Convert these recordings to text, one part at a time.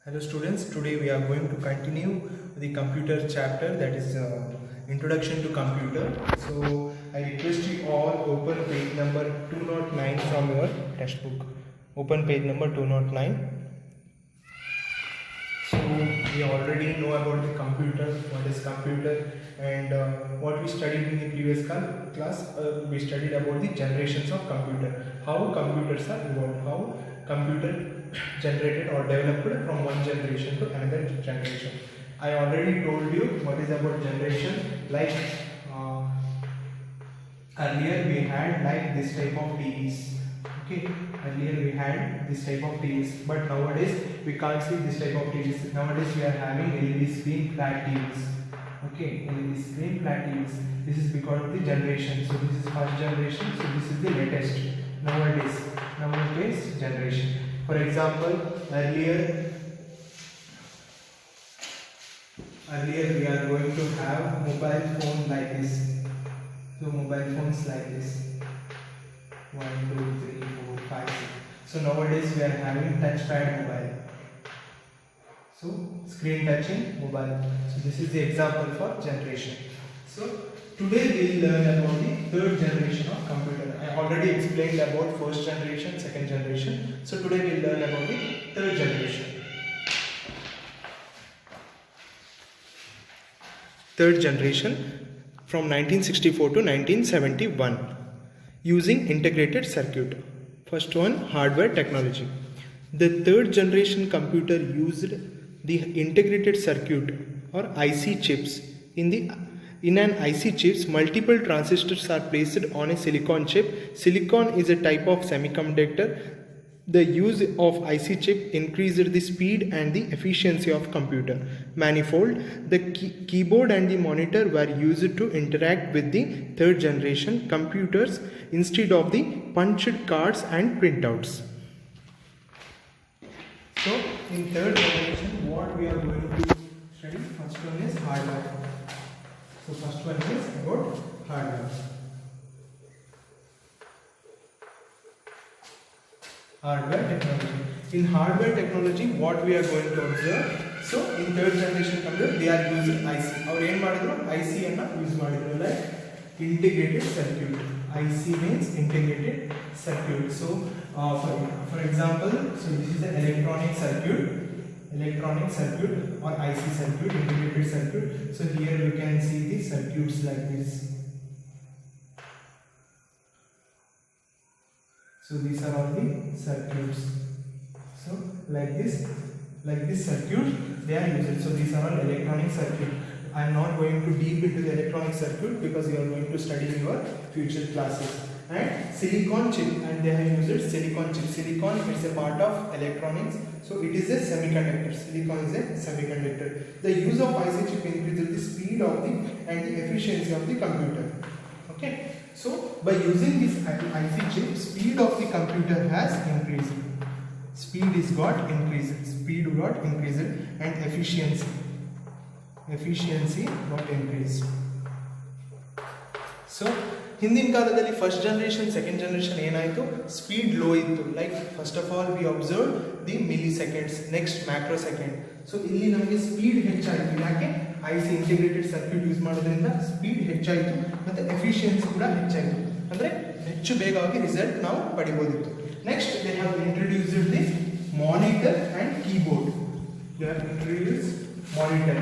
Hello students, today we are going to continue the computer chapter, that is introduction to computer. So I request you all open page number 209 from your textbook. Open page number 209. So we already know about the computer, what is computer, and what we studied in the previous class. We studied about the generations of computer, how computers are evolved, how computer generated or developed from one generation to another generation. I already told you what is about generation. Like earlier we had like this type of TVs. Okay, earlier we had this type of TVs, but nowadays we can't see this type of TVs. Nowadays we are having LED screen flat TVs. Okay, LED screen flat TVs. This is because of the generation. So this is first generation. So this is the latest nowadays generation. For example, earlier we are going to have mobile phone like this. So mobile phones like this. 1, 2, 3, 4, 5, 6. So nowadays we are having touchpad mobile. So screen touching mobile. So this is the example for generation. So today we will learn about the third generation of computer. I already explained about first generation, second generation. So today we will learn about the third generation. Third generation from 1964 to 1971. Using integrated circuit. First one, hardware technology. The third generation computer used the integrated circuit or IC chips. In an IC chips, multiple transistors are placed on a silicon chip. Silicon is a type of semiconductor. The use of IC chip increased the speed and the efficiency of computer manifold. The keyboard and the monitor were used to interact with the third generation computers instead of the punched cards and printouts. So in third generation, what we are going to study? First one is hardware. So first one is about hardware. Hardware technology. In hardware technology, what we are going to observe? So in third generation computer, they are using IC. Or ಏನು ಮಾಡಿದ್ರು? IC ಅನ್ನು use ಮಾಡಿದ್ರು, like integrated circuit. IC means integrated circuit. So for example, so this is the electronic circuit or IC circuit, integrated circuit. So here you can see the circuits like this. So these are all the circuits. So like this circuit they are used. So these are all electronic circuit. I am not going to deep into the electronic circuit because you are going to study in your future classes. And silicon chip, and they have used silicon chip. Silicon is a part of electronics, so it is a semiconductor. Silicon is a semiconductor. The use of IC chip increases the speed of the and the efficiency of the computer. Okay. So by using this IC chip, speed of the computer has increased. Speed got increased and efficiency got increased. So ಹಿಂದಿನ ಕಾಲದಲ್ಲಿ first generation second generation ಏನಾಯಿತು, speed low ಇತ್ತು. Like first of all we observe the milli seconds, next macro second. So ಇಲ್ಲಿ ನಮಗೆ speed ಹೆಚ್ಚಾಯಿತು. ಯಾಕೆ? IC integrated circuit use ಮಾಡೋದ್ರಿಂದ speed ಹೆಚ್ಚಾಯಿತು ಮತ್ತು ಎಫಿಷಿಯನ್ಸಿ ಕೂಡ ಹೆಚ್ಚಾಯಿತು. ಅಂದರೆ ಹೆಚ್ಚು ಬೇಗವಾಗಿ ರಿಸಲ್ಟ್ ನಾವು ಪಡಿಬೋದಿತ್ತು. Next they have introduced the monitor and keyboard. They have introduced monitor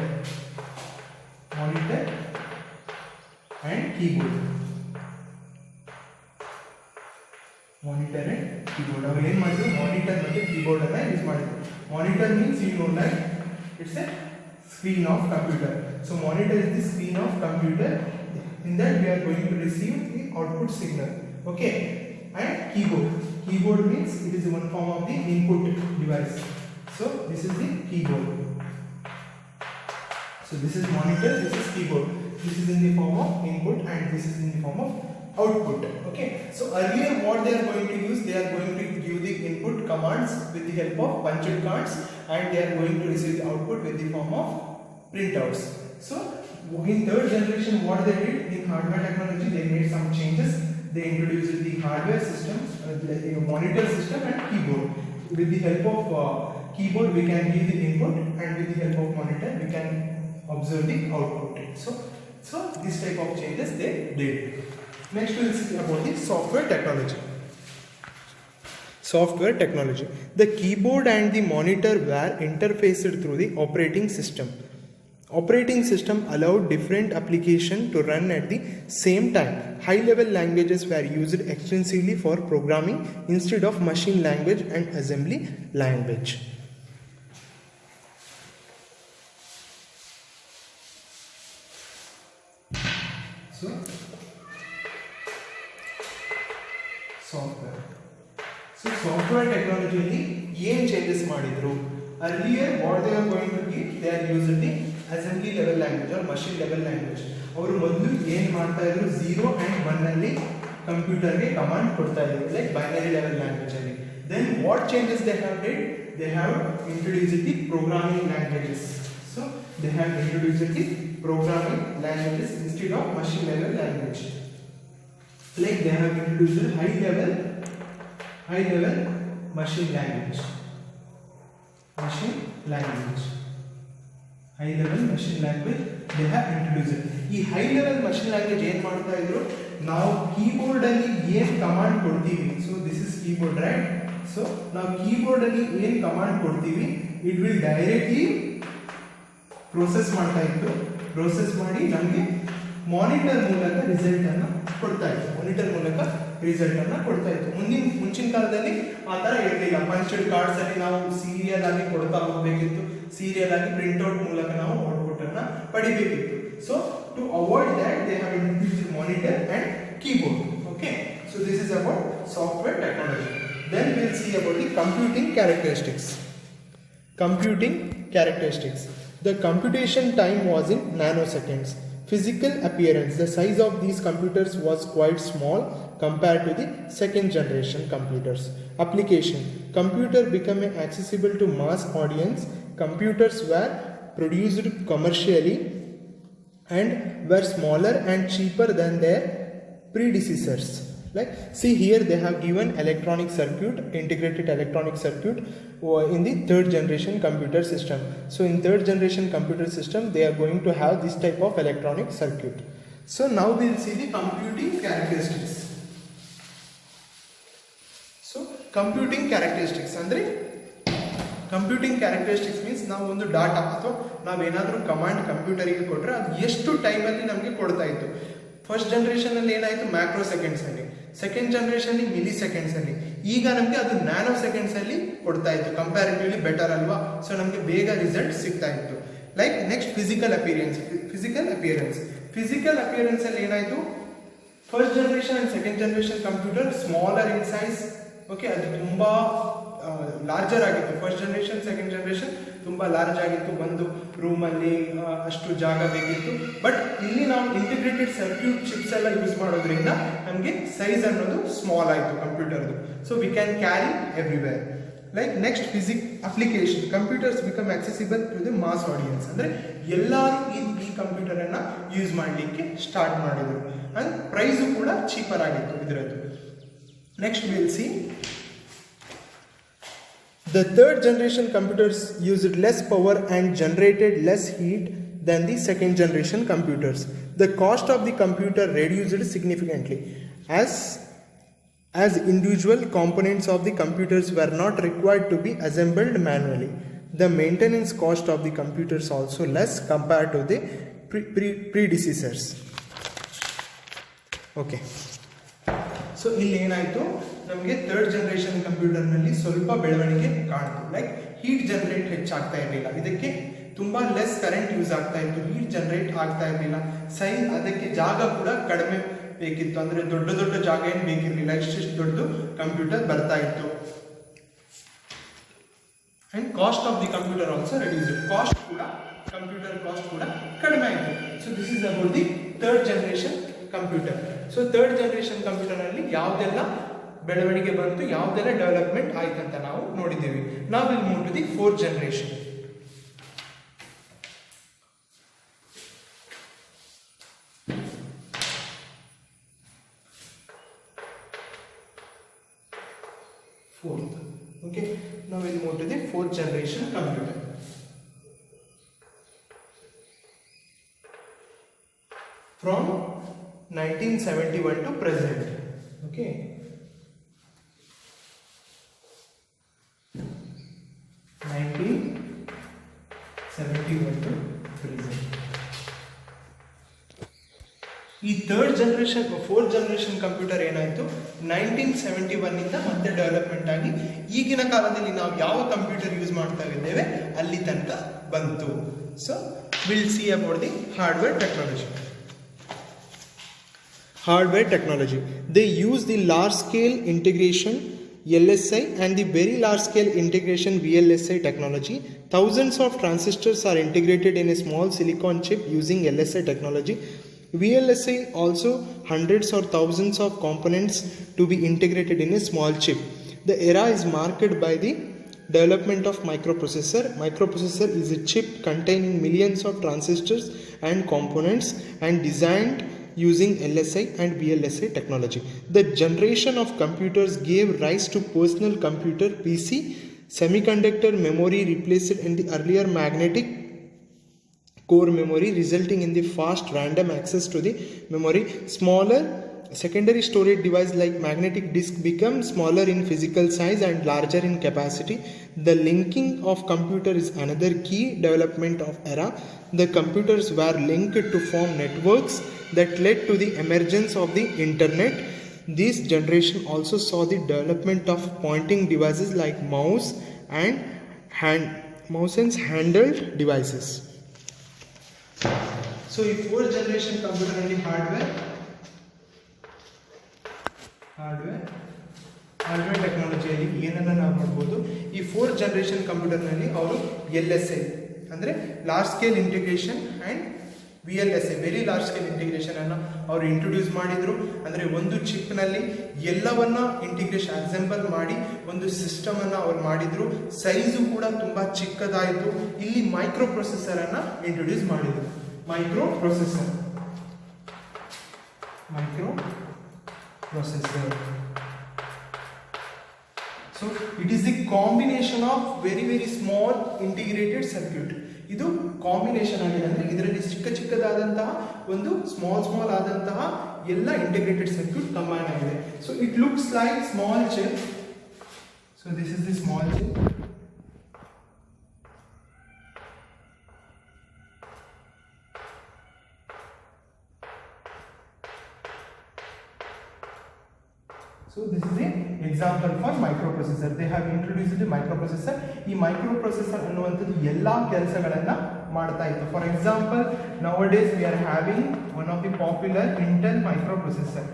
and keyboard. Monitor and keyboard ಅವ್ರು ಏನು ಮಾಡಿದ್ರು? ಮಾನಿಟರ್ ಮತ್ತು ಕೀಬೋರ್ಡನ್ನು ಯೂಸ್ ಮಾಡಿದ್ರು. Monitor means you know like it's a screen of computer. So monitor is the screen of computer. In that we are going to receive the output signal. Okay. And keyboard means it is one form of the input device. So this is the keyboard. So this is monitor, this is keyboard. This is in the form of input and this is in the form of output. Okay. So earlier what they are going to use, they are going to give the input commands with the help of punched cards, and they are going to receive the output with the form of printouts. So in third generation, what they did in hardware technology, they made some changes. They introduced the hardware systems, the monitor system and keyboard. With the help of keyboard we can give the input, and with the help of monitor we can observe the output. So this type of changes they did. Next we will see about the software technology. Software technology. The keyboard and the monitor were interfaced through the operating system. Operating system allowed different applications to run at the same time. High-level languages were used extensively for programming instead of machine language and assembly language. So, software. So, software technology ಏನು changes ಮಾಡಿದ್ರು? Earlier, what they are going to give, they are using the assembly level language or machine level language. ಅವರು ಮೊದಲು ಏನು ಮಾಡ್ತಾ ಇದ್ರು, 0 and 1 ಅಲ್ಲಿ ಕಂಪ್ಯೂಟರ್ಗೆ command ಕೊಡ್ತಾ ಇದ್ರು, ಲೈಕ್ ಬೈನರಿ ಲೆವೆಲ್ ಲ್ಯಾಂಗ್ವೇಜ್ ಅಲ್ಲಿ. Then what changes they have did? They have introduced the programming languages. So they have introduced the programming languages instead of machine level language. Like they have introduced high level machine language. High level machine language they have introduced. ಈ high level machine language ಏನು ಮಾಡ್ತಾ ಇದ್ರು, ನಾವು keyboard ಅಲ್ಲಿ ಏನು command ಕೊಡ್ತೀವಿ, so this is keyboard right. So ನಾವು keyboard ಅಲ್ಲಿ ಏನು ಕಮಾಂಡ್ ಕೊಡ್ತೀವಿ, ಇಟ್ ವಿಲ್ ಡೈರೆಕ್ಟ್ಲಿ ಪ್ರೋಸೆಸ್ ಮಾಡ್ತಾ ಇತ್ತು. ಪ್ರೋಸೆಸ್ ಮಾಡಿ ನಮಗೆ ಮಾನಿಟರ್ ಮೂಲಕ ರಿಸಲ್ಟ್ ಅನ್ನು ಕೊಡ್ತಾ ಇತ್ತು. ಮುಂಚಿನ ಕಾಲದಲ್ಲಿ ಆ ಥರ ಇರಲಿಲ್ಲ. ಪಂಚ್ಡ್ ಕಾರ್ಡ್ಸ್ ಅಲ್ಲಿ ನಾವು ಸೀರಿಯಲ್ ಆಗಿ ಕೊಡ್ತಾ ಹೋಗಬೇಕಿತ್ತು. ಸೀರಿಯಲ್ ಆಗಿ ಪ್ರಿಂಟ್ಔಟ್ ಮೂಲಕ ನಾವು ಔಟ್ಪುಟ್ ಅನ್ನ ಪಡಿಬೇಕಿತ್ತು. So to avoid that they have introduced monitor and keyboard. Okay, so this is about software technology. Then we'll see about the computing characteristics. The computation time was in nanoseconds. Physical appearance. The size of these computers was quite small compared to the second generation computers. Application. Computer becoming accessible to mass audience. Computers were produced commercially and were smaller and cheaper than their predecessors. Like, see here they have given integrated electronic circuit in the third generation computer system. So in third generation computer system they are going to have this type of electronic circuit. So now we will see the computing characteristics. So computing characteristics andre computing characteristics means ನಾವು ಒಂದು data ಅಥವಾ ನಾವೇನಾದರೂ command ಕಂಪ್ಯೂಟರಿಗೆ ಕೊಟ್ಟರೆ ಅದು ಎಷ್ಟು ಟೈಮಲ್ಲಿ ನಮಗೆ ಕೊಡ್ತಾ ಇತ್ತು. ಫಸ್ಟ್ ಜನ್ರೇಷನಲ್ಲಿ ಏನಾಯಿತು, ಮ್ಯಾಕ್ರೋ ಸೆಕೆಂಡ್ಸಲ್ಲಿ. ಸೆಕೆಂಡ್ ಜನ್ರೇಷನ್ಲಿ ಮಿಲಿ ಸೆಕೆಂಡ್ಸಲ್ಲಿ. ಈಗ ನಮಗೆ ಅದು ನ್ಯಾನೋ ಸೆಕೆಂಡ್ಸಲ್ಲಿ ಕೊಡ್ತಾ ಇತ್ತು. ಕಂಪ್ಯಾರಿಟಿವ್ಲಿ ಬೆಟರ್ ಅಲ್ವಾ. ಸೊ ನಮಗೆ ಬೇಗ ರಿಸಲ್ಟ್ ಸಿಗ್ತಾ ಇತ್ತು. ಲೈಕ್ ನೆಕ್ಸ್ಟ್ ಫಿಸಿಕಲ್ ಅಪಿಯರೆನ್ಸ್ ಅಲ್ಲಿ ಏನಾಯಿತು, first generation and second generation computer smaller in size. Okay, ಅದು ತುಂಬ ಲಾರ್ಜರ್ ಆಗಿತ್ತು. ಫಸ್ಟ್ ಜನ್ರೇಷನ್ ಸೆಕೆಂಡ್ ಜನ್ರೇಷನ್ ತುಂಬ ಲಾರ್ಜ್ ಆಗಿತ್ತು. ಒಂದು ರೂಮಲ್ಲಿ ಅಷ್ಟು ಜಾಗ ಬೇಕಿತ್ತು. ಬಟ್ ಇಲ್ಲಿ ನಾವು ಇಂಟಿಗ್ರೇಟೆಡ್ ಸರ್ಕ್ಯೂಟ್ ಚಿಪ್ಸ್ ಎಲ್ಲ ಯೂಸ್ ಮಾಡೋದ್ರಿಂದ ನಮಗೆ ಸೈಜ್ ಅನ್ನೋದು ಸ್ಮಾಲ್ ಆಯಿತು ಕಂಪ್ಯೂಟರ್ದು. So we can carry everywhere. Like next application. Computers become accessible to the mass audience. ಅಂದರೆ ಎಲ್ಲರೂ ಈ ಕಂಪ್ಯೂಟರನ್ನು ಯೂಸ್ ಮಾಡಲಿಕ್ಕೆ ಸ್ಟಾರ್ಟ್ ಮಾಡಿದರು. ಆ್ಯಂಡ್ ಪ್ರೈಸು ಕೂಡ ಚೀಪರ್ ಆಗಿತ್ತು ಇದರದ್ದು. Next will see the third generation computers used less power and generated less heat than the second generation computers. The cost of the computer reduced significantly as individual components of the computers were not required to be assembled manually. The maintenance cost of the computers also less compared to the predecessors. Okay. So ಇಲ್ಲಿ ಏನಾಯಿತು, ನಮಗೆ third generation ಕಂಪ್ಯೂಟರ್ನಲ್ಲಿ ಸ್ವಲ್ಪ ಬೆಳವಣಿಗೆ ಕಾಣ್ತು. Like heat generate ಹೆಚ್ಚಾಗ್ತಾ ಇರಲಿಲ್ಲ. ಇದಕ್ಕೆ ತುಂಬ ಲೆಸ್ ಕರೆಂಟ್ ಯೂಸ್ ಆಗ್ತಾ ಇತ್ತು. ಹೀಟ್ ಜನರೇಟ್ ಆಗ್ತಾ ಇರಲಿಲ್ಲ. ಸೈಜ್, ಅದಕ್ಕೆ ಜಾಗ ಕೂಡ ಕಡಿಮೆ ಬೇಕಿತ್ತು. ಅಂದರೆ ದೊಡ್ಡ ದೊಡ್ಡ ಜಾಗ ಏನು ಬೇಕಿರಲಿಲ್ಲ. ಇಷ್ಟಿಷ್ಟು ದೊಡ್ಡದು ಕಂಪ್ಯೂಟರ್ ಬರ್ತಾ ಇತ್ತು. And cost of the computer also reduced. Computer cost ಕೂಡ ಕಡಿಮೆ ಆಯಿತು. So this is about the third generation computer. So third generation ಕಂಪ್ಯೂಟರ್ನಲ್ಲಿ ಯಾವುದೆಲ್ಲ ಬೆಳವಣಿಗೆ ಬಂತು, ಯಾವುದೆಲ್ಲ ಡೆವಲಪ್ಮೆಂಟ್ ಆಯ್ತು ಅಂತ ನಾವು ನೋಡಿದ್ದೀವಿ. ನಾವು will move to the fourth generation. Okay, now we'll move to the fourth generation computer. From 1971 to present. Okay. 1971 to present. ಈ ಫೋರ್ತ್ ಜನರೇಷನ್ ಕಂಪ್ಯೂಟರ್ ಏನಾಯಿತು 1971 ಇಂದ ಮತ್ತೆ ಡೆವಲಪ್ಮೆಂಟ್ ಆಗಿ ಈಗಿನ ಕಾಲದಲ್ಲಿ ನಾವು ಯಾವ ಕಂಪ್ಯೂಟರ್ ಯೂಸ್ ಮಾಡ್ತಾ ಇದ್ದೇವೆ ಅಲ್ಲಿ ತನಕ ಬಂತು. So will see about the hardware technology. Hardware technology. They use the large scale integration LSI and the very large scale integration VLSI technology. Thousands of transistors are integrated in a small silicon chip using LSI technology. VLSI also hundreds or thousands of components to be integrated in a small chip. The era is marked by the development of microprocessor. Microprocessor is a chip containing millions of transistors and components and designed using LSI and VLSI technology. The generation of computers gave rise to personal computer PC. Semiconductor memory replaced in the earlier magnetic core memory, resulting in the fast random access to the memory. Smaller secondary storage device like magnetic disk become smaller in physical size and larger in capacity. The linking of computer is another key development of era. The computers were linked to form networks that led to the emergence of the internet. This generation also saw the development of pointing devices like mouse and handheld devices. So ಈ fourth generation computer ಅಲ್ಲಿ hardware ಟೆಕ್ನಾಲಜಿಯಲ್ಲಿ ಏನನ್ನ ನಾವು ನೋಡ್ಬೋದು. ಈ fourth generation ಕಂಪ್ಯೂಟರ್ನಲ್ಲಿ ಅವರು LSI ಅಂದರೆ large scale integration and VLSI very large scale integration ಅನ್ನು ಅವರು ಇಂಟ್ರೊಡ್ಯೂಸ್ ಮಾಡಿದರು. ಅಂದರೆ ಒಂದು ಚಿಪ್ನಲ್ಲಿ ಎಲ್ಲವನ್ನ ಇಂಟಿಗ್ರೇಷನ್ ಅಸೆಂಬಲ್ ಮಾಡಿ ಒಂದು ಸಿಸ್ಟಮ್ ಅನ್ನು ಅವ್ರು ಮಾಡಿದ್ರು. ಸೈಜು ಕೂಡ ತುಂಬ ಚಿಕ್ಕದಾಯಿತು. ಇಲ್ಲಿ ಮೈಕ್ರೋ ಪ್ರೊಸೆಸರ್ ಅನ್ನು ಇಂಟ್ರೊಡ್ಯೂಸ್ ಮಾಡಿದರು. Micro processor So it is the combination of very small integrated circuit. ಇದು ಕಾಂಬಿನೇಷನ್ ಆಗಿದೆ. ಅಂದರೆ ಇದರಲ್ಲಿ ಚಿಕ್ಕದಾದಂತಹ ಒಂದು ಸ್ಮಾಲ್ ಆದಂತಹ ಎಲ್ಲ ಇಂಟಿಗ್ರೇಟೆಡ್ ಸರ್ಕ್ಯೂಟ್ ಕಂಬೈನ್ ಆಗಿದೆ. So it looks like small chip. So this is the small chip. So this is the example for microprocessor. They have introduced the microprocessor. ಈ microprocessor ಅನ್ನುವಂಥದ್ದು ಎಲ್ಲ ಕೆಲಸಗಳನ್ನ ಮಾಡ್ತಾ ಇತ್ತು. For example, nowadays we are having one of the popular Intel microprocessor.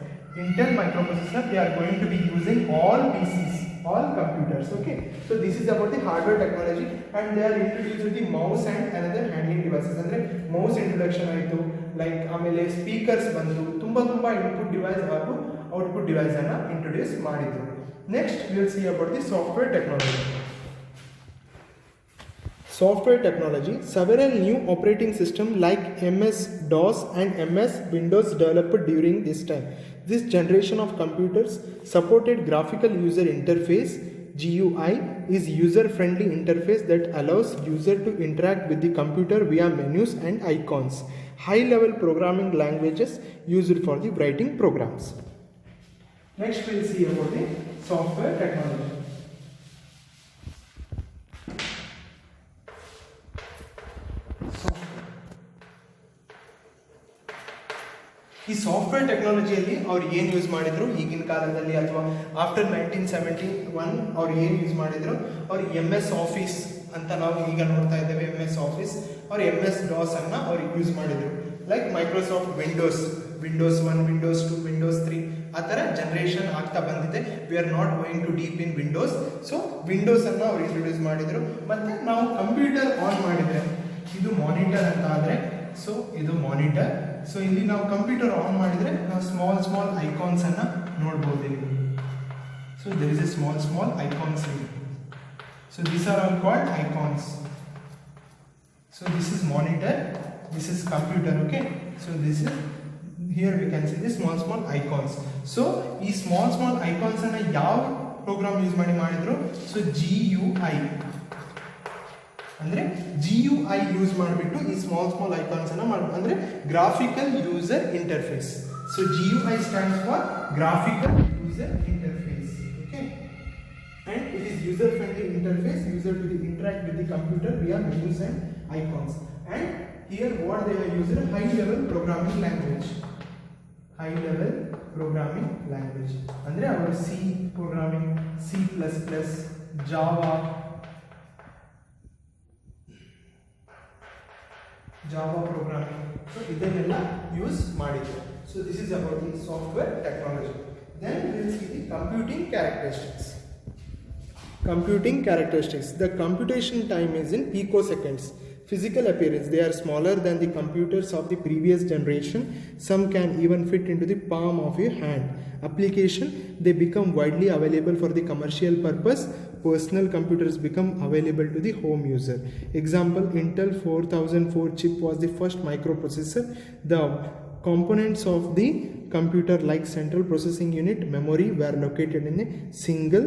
Intel microprocessor, they are going to be using all PCs, all computers. Okay. So this is about the hardware technology, and they are introduced the mouse and another handling devices. ಅಂದ್ರೆ mouse introduction ಆಯಿತು, like ಆಮೇಲೆ speakers ಬಂದು ತುಂಬಾ input device ಹಾಗೂ output device ಅನ್ನು introduce ಮಾಡಿದ್ರು. Next will see about the software technology. Software technology. Several new operating systems like MS-DOS and MS Windows developed during this time. This generation of computers supported graphical user interface. GUI is user-friendly interface that allows user to interact with the computer via menus and icons. High-level programming languages used for the writing programs. Next we will see about the software technology. ಈ software ಟೆಕ್ನಾಲಜಿಯಲ್ಲಿ ಅವ್ರು ಏನು use ಮಾಡಿದ್ರು ಈಗಿನ ಕಾಲದಲ್ಲಿ ಅಥವಾ after 1971 ಅವ್ರು ಏನು use ಮಾಡಿದ್ರು, ಅವ್ರು MS ಆಫೀಸ್ ಅಂತ ನಾವು ಈಗ ನೋಡ್ತಾ ಇದ್ದೇವೆ. MS ಆಫೀಸ್ ಅವ್ರು MS-DOS ಅನ್ನು ಅವ್ರು ಯೂಸ್ ಮಾಡಿದ್ರು. Like Microsoft Windows 1, Windows 2, Windows 3 ಆ ಥರ ಜನರೇಷನ್ ಆಗ್ತಾ ಬಂದಿದೆ. We are not going to deep in Windows. So Windows ಅನ್ನು ಅವ್ರು ಇಂಟ್ರೊಡ್ಯೂಸ್ ಮಾಡಿದ್ರು. ಮತ್ತು ನಾವು ಕಂಪ್ಯೂಟರ್ ಆನ್ ಮಾಡಿದರೆ ಇದು ಮಾನಿಟರ್ ಅಂತ ಆದರೆ, ಸೊ ಇದು ಮಾನಿಟರ್. ಸೊ ಇಲ್ಲಿ ನಾವು ಕಂಪ್ಯೂಟರ್ ಆನ್ ಮಾಡಿದರೆ ನಾವು ಸ್ಮಾಲ್ ಐಕಾನ್ಸ್ ಅನ್ನು ನೋಡ್ಬೋದು ಇಲ್ಲಿ. So there is a small icons ಇಲ್ಲಿ. So these are all called icons. So this is monitor, this is computer. Okay, so this is here we can see the small icons. So ಈ small icons ಅನ್ನ ಯಾವ program use ಮಾಡಿದ್ರು? So GUI ಅಂದರೆ GUI use ಮಾಡಿಬಿಟ್ಟು ಈ small ಐಕಾನ್ಸನ್ನು ಮಾಡಬೇಕು, ಅಂದರೆ graphical user interface. So GUI stands for graphical user interface. Okay, and it is user friendly interface, user to interact with the computer via menus and icons. And here what they are using, high level programming language. High level programming language andre avaru C programming, C++, Java programming, so idanella use ಮಾಡಿದ್ರು. So this is about the software technology. Then we will see the computing characteristics. The computation time is in picoseconds. Physical appearance, they are smaller than the computers of the previous generation. Some can even fit into the palm of your hand. Application, they become widely available for the commercial purpose. Personal computers become available to the home user. Example, Intel 4004 chip was the first microprocessor. The components of the computer like central processing unit, memory were located in a single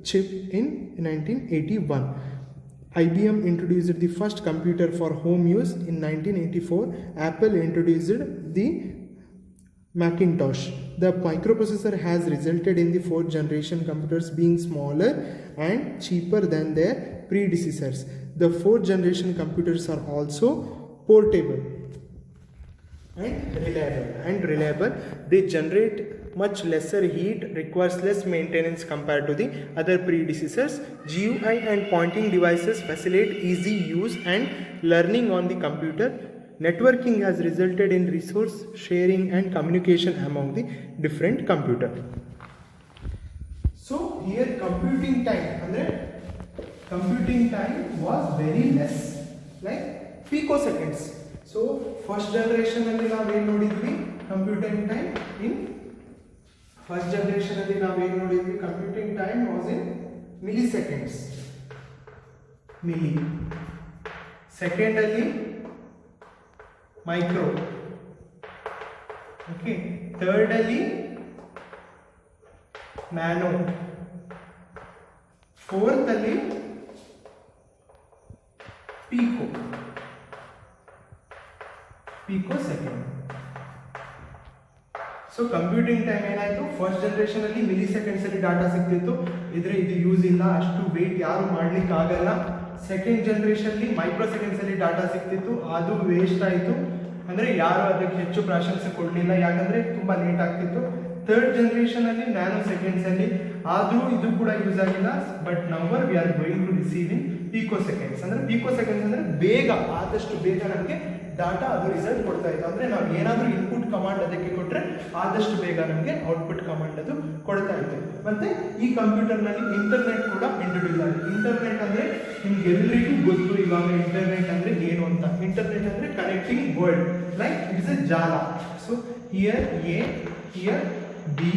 chip in 1981. IBM introduced the first computer for home use in 1984. Apple introduced the Macintosh. The microprocessor has resulted in the fourth generation computers being smaller and cheaper than their predecessors. The fourth generation computers are also portable and reliable. They generate much lesser heat, requires less maintenance compared to the other predecessors. GUI and pointing devices facilitate easy use and learning on the computer. Networking has resulted in resource sharing and communication among the different computer. So here computing time was very less, like picoseconds. So first generation alli ನಾವು ಏನು ನೋಡಿದ್ವಿ, computing time in first generation alli ನಾವು ಏನು ನೋಡಿದ್ವಿ, computing time was in milliseconds, milli. Second alli micro. Okay, third alli nano, fourth alli picosecond. So computing time ಏನಾಯಿತು, first ಜನರೇಷನಲ್ಲಿ ಮಿಲಿಸೆಕೆಂಡ್ಸಲ್ಲಿ data ಸಿಗ್ತಿತ್ತು, ಇದ್ರೆ ಇದು ಯೂಸ್ ಇಲ್ಲ, ಅಷ್ಟು ವೇಟ್ ಯಾರು ಮಾಡ್ಲಿಕ್ಕೆ ಆಗಲ್ಲ. ಸೆಕೆಂಡ್ ಜನರೇಷನ್ಲಿ ಮೈಕ್ರೋ ಸೆಕೆಂಡ್ಸಲ್ಲಿ ಡಾಟಾ ಸಿಗ್ತಿತ್ತು, ಅದು ವೇಸ್ಟ್ ಆಯಿತು, ಅಂದರೆ ಯಾರು ಅದಕ್ಕೆ ಹೆಚ್ಚು ಪ್ರಾಶಂಸೆ ಕೊಡಲಿಲ್ಲ, ಯಾಕಂದರೆ ತುಂಬ ಲೇಟ್ ಆಗ್ತಿತ್ತು. ಥರ್ಡ್ ಜನರೇಷನಲ್ಲಿ ನ್ಯಾನೋ ಸೆಕೆಂಡ್ಸಲ್ಲಿ, ಆದರೂ ಇದು ಕೂಡ ಯೂಸ್ ಆಗಿಲ್ಲ. ಬಟ್ ನವರ್ we are going to receive in picoseconds. ಅಂದರೆ ಪಿಕೋಸೆಕೆಂಡ್ಸ್ ಅಂದರೆ ಬೇಗ, ಆದಷ್ಟು ಬೇಗ ನಮಗೆ ಡಾಟಾ ಅದು ರಿಸಲ್ಟ್ ಕೊಡ್ತಾ ಇತ್ತು. ಅಂದರೆ ನಾವು ಏನಾದರೂ ಇನ್ಪುಟ್ ಕಮಾಂಡ್ ಅದಕ್ಕೆ ಕೊಟ್ಟರೆ ಆದಷ್ಟು ಬೇಗ ನಮಗೆ ಔಟ್ಪುಟ್ ಕಮಾಂಡ್ ಅದು ಕೊಡ್ತಾ ಇತ್ತು. ಮತ್ತು ಈ ಕಂಪ್ಯೂಟರ್ನಲ್ಲಿ ಇಂಟರ್ನೆಟ್ ಕೂಡ ಇಂಟ್ರೊಡ್ಯೂಸ್ ಆಗಿದೆ. ಇಂಟರ್ನೆಟ್ ಅಂದರೆ ನಿಮ್ಗೆಲ್ಲರಿಗೂ ಗೊತ್ತು ಇವಾಗ ಇಂಟರ್ನೆಟ್ ಅಂದರೆ ಏನು ಅಂತ. ಇಂಟರ್ನೆಟ್ ಅಂದರೆ connecting world, like it's a ಜಾಲ. So here A, here B,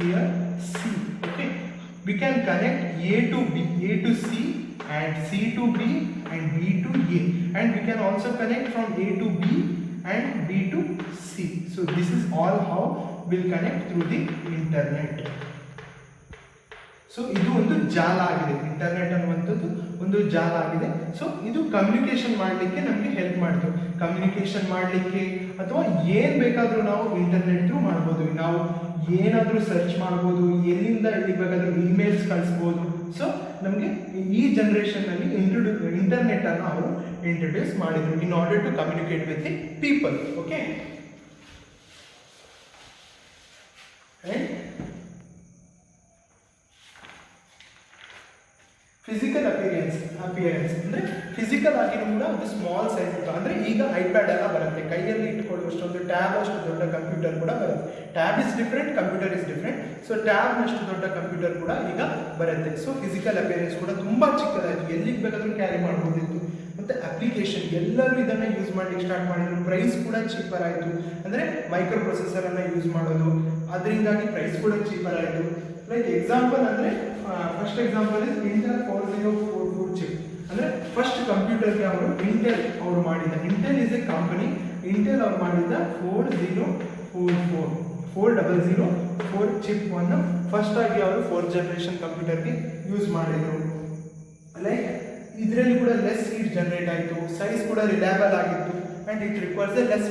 here C. Okay, we can connect A to B, A to C, and C to B and B to A, and we can also connect from A to B and B to C. So this is all how we'll connect through the internet. So ಇದು ಒಂದು ಜಾಲ ಆಗಿದೆ, internet ಅನ್ನುವಂಥದ್ದು ಒಂದು ಜಾಲ ಆಗಿದೆ. So ಇದು communication ಮಾಡಲಿಕ್ಕೆ ನಮಗೆ ಹೆಲ್ಪ್ ಮಾಡ್ತು. ಕಮ್ಯುನಿಕೇಷನ್ ಮಾಡಲಿಕ್ಕೆ ಅಥವಾ ಏನು ಬೇಕಾದರೂ ನಾವು ಇಂಟರ್ನೆಟ್ ಥ್ರೂ ಮಾಡ್ಬೋದು. ನಾವು ಏನಾದರೂ ಸರ್ಚ್ ಮಾಡ್ಬೋದು, ಎಲ್ಲಿಂದ ಎಲ್ಲಿಗೆ ಬೇಕಾದರೂ ಇಮೇಲ್ಸ್ ಕಳಿಸ್ಬೋದು. ಸೊ ನಮಗೆ ಈ ಜನರೇಷನ್ನಲ್ಲಿ ಇಂಟರ್ನೆಟ್ ಅನ್ನು ಅವರು ಇಂಟ್ರೊಡ್ಯೂಸ್ ಮಾಡಿದರು in order to communicate with the people. Okay, physical appearance ಅಂದರೆ ಫಿಸಿಕಲ್ ಆಗಿನೂ ಕೂಡ ಒಂದು ಸ್ಮಾಲ್ ಸೈಜ್ ಇತ್ತು. ಅಂದರೆ ಈಗ ಐಪ್ಯಾಡ್ ಎಲ್ಲ ಬರುತ್ತೆ, ಕೈಯಲ್ಲಿ ಇಟ್ಕೊಳ್ಳುವಷ್ಟೊಂದು ಟ್ಯಾಬ್ ಅಷ್ಟು ದೊಡ್ಡ ಕಂಪ್ಯೂಟರ್ ಕೂಡ ಬರುತ್ತೆ. Tab is different, computer is different. So ಟ್ಯಾಬ್ನಷ್ಟು ದೊಡ್ಡ ಕಂಪ್ಯೂಟರ್ ಕೂಡ ಈಗ ಬರುತ್ತೆ. ಸೊ ಫಿಸಿಕಲ್ ಅಪಿಯರೆನ್ಸ್ ಕೂಡ ತುಂಬ ಚಿಕ್ಕದಾಯಿತು, ಎಲ್ಲಿಗೆ ಬೇಕಾದರೂ ಕ್ಯಾರಿ ಮಾಡ್ಬೋದಿತ್ತು. ಮತ್ತು ಅಪ್ಲಿಕೇಶನ್ ಎಲ್ಲರೂ ಇದನ್ನು ಯೂಸ್ ಮಾಡಲಿಕ್ಕೆ ಸ್ಟಾರ್ಟ್ ಮಾಡಿದ್ರು. ಪ್ರೈಸ್ ಕೂಡ ಚೀಪರ್ ಆಯಿತು, ಅಂದರೆ ಮೈಕ್ರೋ ಪ್ರೊಸೆಸರನ್ನು ಯೂಸ್ ಮಾಡೋದು, ಅದರಿಂದಾಗಿ ಪ್ರೈಸ್ ಕೂಡ ಚೀಪರ್ ಆಯಿತು. ಲೈಕ್ ಎಕ್ಸಾಂಪಲ್ ಅಂದರೆ first example is Intel 4044 chip. ಅಂದರೆ ಫಸ್ಟ್ ಕಂಪ್ಯೂಟರ್ಗೆ ಅವರು ಇಂಟೆಲ್ ಅವರು ಮಾಡಿದ, Intel is A company, Intel ಅವ್ರು ಮಾಡಿದ 4004 ಚಿಪ್ ಅನ್ನು ಫಸ್ಟ್ ಆಗಿ ಅವರು 4th ಜನರೇಷನ್ ಕಂಪ್ಯೂಟರ್ಗೆ ಯೂಸ್ ಮಾಡಿದರು. ಲೈಕ್ ಇದರಲ್ಲಿ ಕೂಡ ಲೆಸ್ ಹೀಟ್ ಜನರೇಟ್ ಆಯಿತು, ಸೈಜ್ ಕೂಡ ರಿಲಯಬಲ್ ಆಗಿತ್ತು, and it requires A less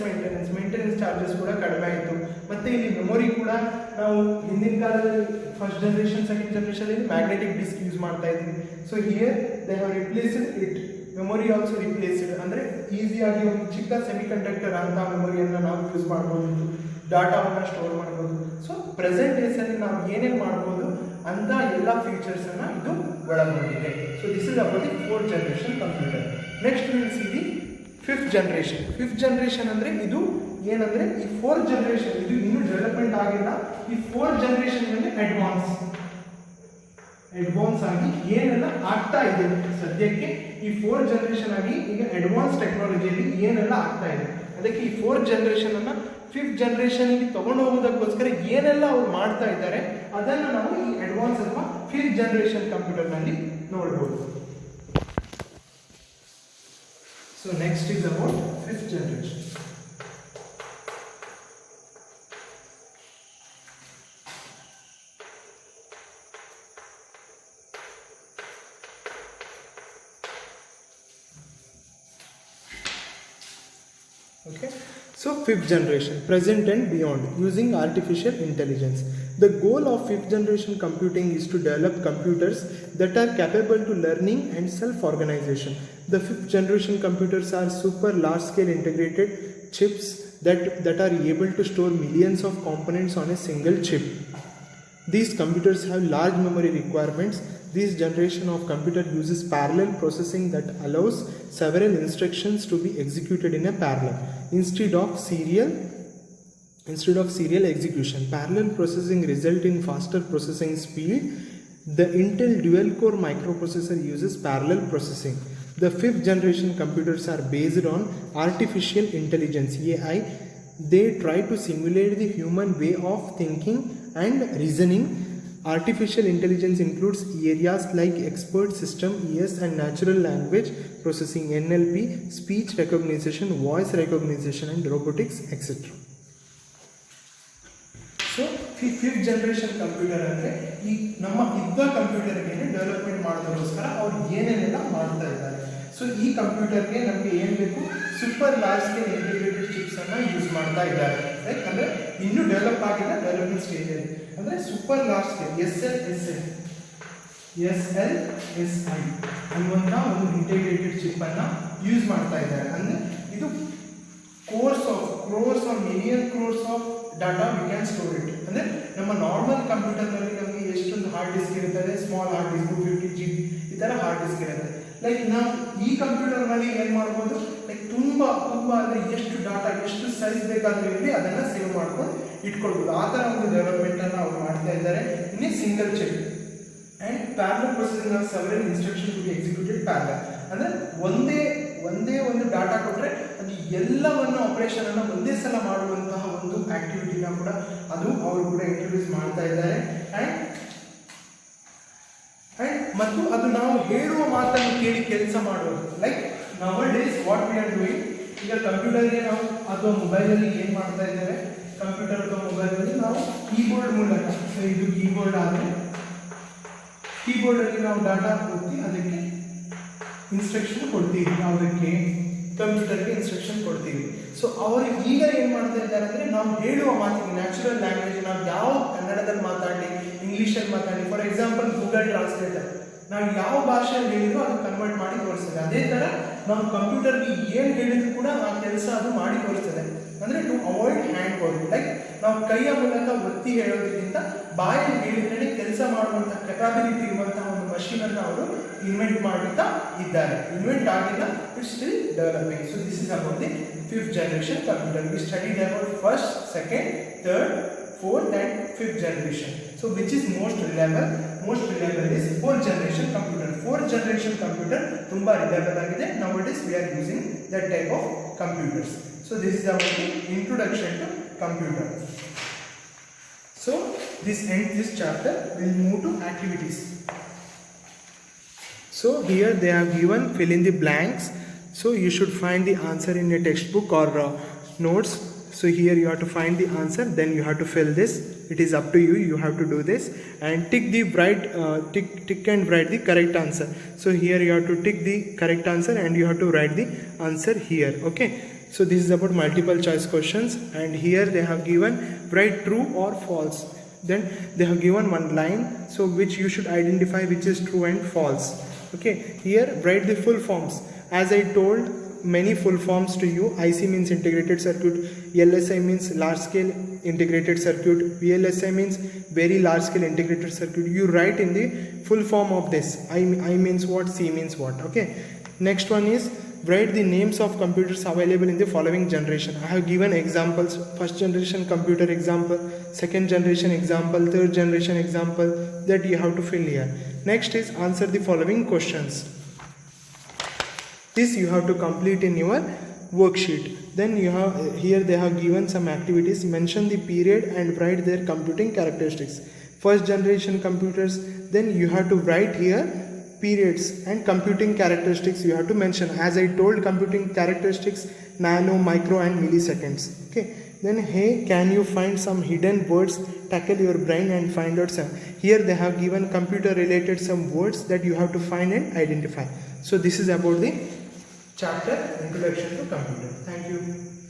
maintenance charges ಕೂಡ ಕಡಿಮೆ ಆಯಿತು. ಮತ್ತು ಇಲ್ಲಿ ಮೆಮೊರಿ ಕೂಡ ನಾವು ಹಿಂದಿನ ಕಾಲದಲ್ಲಿ ಫಸ್ಟ್ ಜನರೇಷನ್ ಸೆಕೆಂಡ್ ಜನರೇಷನಲ್ಲಿ ಮ್ಯಾಗ್ನೆಟಿಕ್ ಡಿಸ್ಕ್ ಯೂಸ್ ಮಾಡ್ತಾ ಇದ್ವಿ. So here they have replaced it, memory also replaced. ಅಂದರೆ ಈಸಿಯಾಗಿ ಒಂದು ಚಿಕ್ಕ ಸೆಮಿಕಂಡಕ್ಟರ್ ಅಂತ ಮೆಮೊರಿಯನ್ನು ನಾವು ಯೂಸ್ ಮಾಡ್ಬೋದು, ಡಾಟಾವನ್ನು ಸ್ಟೋರ್ ಮಾಡ್ಬೋದು. ಸೊ ಪ್ರೆಸೆಂಟ್ ಡೇಸಲ್ಲಿ ನಾವು ಏನೇನು ಮಾಡ್ಬೋದು ಅಂತ ಎಲ್ಲ ಫೀಚರ್ಸನ್ನು ಇದು ಒಳಗೊಂಡಿದೆ. So this is about the 4th generation computer. Next will see the 5th generation. 5th generation ಅಂದರೆ ಇದು ಏನಂದರೆ ಈ 4th ಜನರೇಷನ್ ಇದು ಇನ್ನೂ ಡೆವಲಪ್ಮೆಂಟ್ ಆಗಿಲ್ಲ. ಈ 4th ಜನರೇಷನ್ನಲ್ಲಿ ಅಡ್ವಾನ್ಸ್ ಆಗಿ ಏನೆಲ್ಲ ಆಗ್ತಾ ಇದೆ ಸದ್ಯಕ್ಕೆ, ಈ 4th ಜನರೇಷನ್ ಆಗಿ ಈಗ ಅಡ್ವಾನ್ಸ್ ಟೆಕ್ನಾಲಜಿಯಲ್ಲಿ ಏನೆಲ್ಲ ಆಗ್ತಾ ಇದೆ, ಅದಕ್ಕೆ ಈ 4th ಜನರೇಷನನ್ನು 5th ಜನರೇಷನ್ಗೆ ತೊಗೊಂಡು ಹೋಗೋದಕ್ಕೋಸ್ಕರ ಏನೆಲ್ಲ ಅವ್ರು ಮಾಡ್ತಾ ಇದ್ದಾರೆ ಅದನ್ನು ನಾವು ಈ ಅಡ್ವಾನ್ಸ್ ಅಥವಾ 5th ಜನರೇಷನ್ ಕಂಪ್ಯೂಟರ್ನಲ್ಲಿ ನೋಡ್ಬೋದು. So next is about 5th generation. Okay, so 5th generation, present and beyond, using artificial intelligence. The goal of 5th generation computing is to develop computers that are capable to learning and self-organization. The 5th generation computers are super large-scale integrated chips that are able to store millions of components on a single chip. These computers have large memory requirements. This generation of computer uses parallel processing that allows several instructions to be executed in a parallel instead of serial execution. Parallel processing results in faster processing speed. The Intel dual-core microprocessor uses parallel processing. The 5th generation computers are based on artificial intelligence (AI). They try to simulate the human way of thinking and reasoning. Artificial intelligence includes areas like expert system, ES, and natural language processing, NLP, speech recognition, voice recognition, and robotics, etc. So, 5th generation computer ಅಂದರೆ ಈ ನಮ್ಮ ಇದ್ದ ಕಂಪ್ಯೂಟರ್ಗೆ development ಮಾಡೋದಕ್ಕೋಸ್ಕರ ಅವ್ರು ಏನೇನೆಲ್ಲ ಮಾಡ್ತಾ ಇದ್ದಾರೆ. ಸೊ ಈ ಕಂಪ್ಯೂಟರ್ಗೆ ನಮಗೆ ಏನು ಬೇಕು, ಸೂಪರ್ ಲಾರ್ಜ್ ಸ್ಕೇಲ್ ಇಂಟಿಗ್ರೇಟೆಡ್ ಚಿಪ್ಸನ್ನು ಯೂಸ್ ಮಾಡ್ತಾ ಇದ್ದಾರೆ. ಲೈಕ್ ಅಂದರೆ ಇನ್ನೂ ಡೆವಲಪ್ ಆಗಿಲ್ಲ, ಡೆವಲಪ್ಮೆಂಟ್ ಸ್ಟೇಜಲ್ಲಿ. ಅಂದರೆ ಸೂಪರ್ ಲಾರ್ಜ್ ಸ್ಕೇಲ್ SLSI ಅನ್ನುವಂಥ ಒಂದು ಇಂಟಿಗ್ರೇಟೆಡ್ ಚಿಪ್ಪನ್ನು ಯೂಸ್ ಮಾಡ್ತಾ ಇದ್ದಾರೆ. ಅಂದರೆ ಇದು crores of million crores of data we can store it. ಅಂದರೆ ನಮ್ಮ ನಾರ್ಮಲ್ ಕಂಪ್ಯೂಟರ್ನಲ್ಲಿ ನಮಗೆ ಎಷ್ಟೊಂದು ಹಾರ್ಡ್ ಡಿಸ್ಕ್ ಇರುತ್ತದೆ, ಸ್ಮಾಲ್ ಹಾರ್ಡ್ ಡಿಸ್ಕ್ 50 GB ಈ ಥರ ಹಾರ್ಡ್ ಡಿಸ್ಕ್ ಇರುತ್ತೆ. ಲೈಕ್ ನಾವು ಈ ಕಂಪ್ಯೂಟರ್ನಲ್ಲಿ ಏನು ಮಾಡ್ಬೋದು, ಲೈಕ್ ತುಂಬ ಅಂದರೆ ಎಷ್ಟು ಡಾಟಾ ಎಷ್ಟು ಸೈಜ್ ಬೇಕಾದರೂ ಇರಲಿ ಅದನ್ನು ಸೇವ್ ಮಾಡ್ಕೊಂಡು ಇಟ್ಕೊಳ್ಬೋದು. ಆ ಥರ ಒಂದು ಡೆವಲಪ್ಮೆಂಟನ್ನು ಅವ್ರು ಮಾಡ್ತಾ ಇದ್ದಾರೆ in single chip. And parallel processing of several instruction to be executed parallel. ಅಂದರೆ ಒಂದೇ ಒಂದು ಡಾಟಾ ಕೊಟ್ಟರೆ ಅದು ಎಲ್ಲವನ್ನು ಆಪರೇಷನನ್ನು ಒಂದೇ ಸಲ ಮಾಡುವಂತಹ ಒಂದು ಆ್ಯಕ್ಟಿವಿಟಿನ ಕೂಡ ಅವರು ಕೂಡ ಇಂಟ್ರೊಡ್ಯೂಸ್ ಮಾಡ್ತಾ ಇದ್ದಾರೆ. ಮತ್ತು ಅದು ನಾವು ಹೇಳುವ ಮಾತನ್ನು ಕೇಳಿ ಕೆಲಸ ಮಾಡೋದು. Like nowadays what we are doing, ಈಗ ಕಂಪ್ಯೂಟರ್ಗೆ ನಾವು ಅಥವಾ ಮೊಬೈಲಲ್ಲಿ ಏನು ಮಾಡ್ತಾ ಇದ್ದೇವೆ, ಕಂಪ್ಯೂಟರ್ ಅಥವಾ ಮೊಬೈಲಲ್ಲಿ ನಾವು ಕೀಬೋರ್ಡ್ ಮೂಲಕ, ಸೊ ಇದು ಕೀಬೋರ್ಡ್ ಆದರೆ ಕೀಬೋರ್ಡಲ್ಲಿ ನಾವು ಡಾಟಾ ಕೊಡ್ತೀವಿ, ಅದಕ್ಕೆ ಇನ್ಸ್ಟ್ರಕ್ಷನ್ ಕೊಡ್ತೀವಿ, ಯಾವುದಕ್ಕೆ ಕಂಪ್ಯೂಟರ್ಗೆ ಇನ್ಸ್ಟ್ರಕ್ಷನ್ ಕೊಡ್ತೀವಿ. ಸೊ ಅವರು ಈಗ ಏನು ಮಾಡ್ತಾ ಇದ್ದಾರೆ ಅಂದರೆ ನಾವು ಹೇಳುವ ಮಾತಿಗೆ ನ್ಯಾಚುರಲ್ ಲ್ಯಾಂಗ್ವೇಜ್, ನಾವು ಯಾವ ಕನ್ನಡದಲ್ಲಿ ಮಾತಾಡಲಿ ಇಂಗ್ಲೀಷಲ್ಲಿ ಮಾತಾಡಲಿ, ಫಾರ್ ಎಕ್ಸಾಂಪಲ್ ಗೂಗಲ್ ಟ್ರಾನ್ಸ್ಲೇಟರ್ ನಾವು ಯಾವ ಭಾಷೆಯಲ್ಲಿ ಹೇಳಿದ್ರು ಅದು ಕನ್ವರ್ಟ್ ಮಾಡಿ ತೋರಿಸ್ತದೆ. ಅದೇ ಥರ ನಾವು ಕಂಪ್ಯೂಟರ್ಗೆ ಏನು ಹೇಳಿದ್ರು ಕೂಡ ಆ ಕೆಲಸ ಅದು ಮಾಡಿ ತೋರಿಸ್ತದೆ. ಅಂದರೆ to avoid hand work, like ನಾವು ಕೈಯ ಮೂಲಕ ಒತ್ತಿ ಹೇಳೋದಕ್ಕಿಂತ ಬಾಯಲ್ಲಿ ಹೇಳಿದ್ರೆ ಕೆಲಸ ಮಾಡುವಂಥ ಕೆಪಾಬಿಲಿಟಿ ಇರುವಂತಹ ಒಂದು ಮಷೀನನ್ನು ಅವರು ಇನ್ವೆಂಟ್ ಮಾಡುತ್ತಾ ಇದ್ದಾರೆ. ಇನ್ವೆಂಟ್ ಆಗಿಲ್ಲ, it's still developing. So this is about the 5th generation computer. We studied about 1st, 2nd, 3rd, 4th and 5th generation. So which is most reliable? Most reliable is 4th generation computer. 4th generation computer tumba reliable agide. Nowadays we are using that type of computers. So this is about the introduction to computer. So this ends this chapter. We'll move to activities. So here they have given fill in the blanks. So you should find the answer in a textbook or notes. So here you have to find the answer, then you have to fill this. It is up to you, you have to do this and tick and write the correct answer. So here you have to tick the correct answer and you have to write the answer here. Okay, so this is about multiple choice questions, and here they have given write true or false. Then they have given one line, so which you should identify which is true and false. Okay, here write the full forms. As I told many full forms to you, IC means integrated circuit, LSI means large scale integrated circuit, VLSI means very large scale integrated circuit. You write in the full form of this. I means what, C means what. Okay, next one is write the names of computers available in the following generation. I have given examples: first generation computer example, second generation example, third generation example, that you have to fill here. Next is answer the following questions. This you have to complete in your worksheet. Then you have here they have given some activities. Mention the period and write their computing characteristics. First generation computers, then you have to write here periods and computing characteristics you have to mention. As I told, computing characteristics nano, micro and milliseconds. Okay, then hey, can you find some hidden words? Tackle your brain and find out some. Here they have given computer related some words that you have to find and identify. So this is about the chapter Introduction to Computer. Thank you.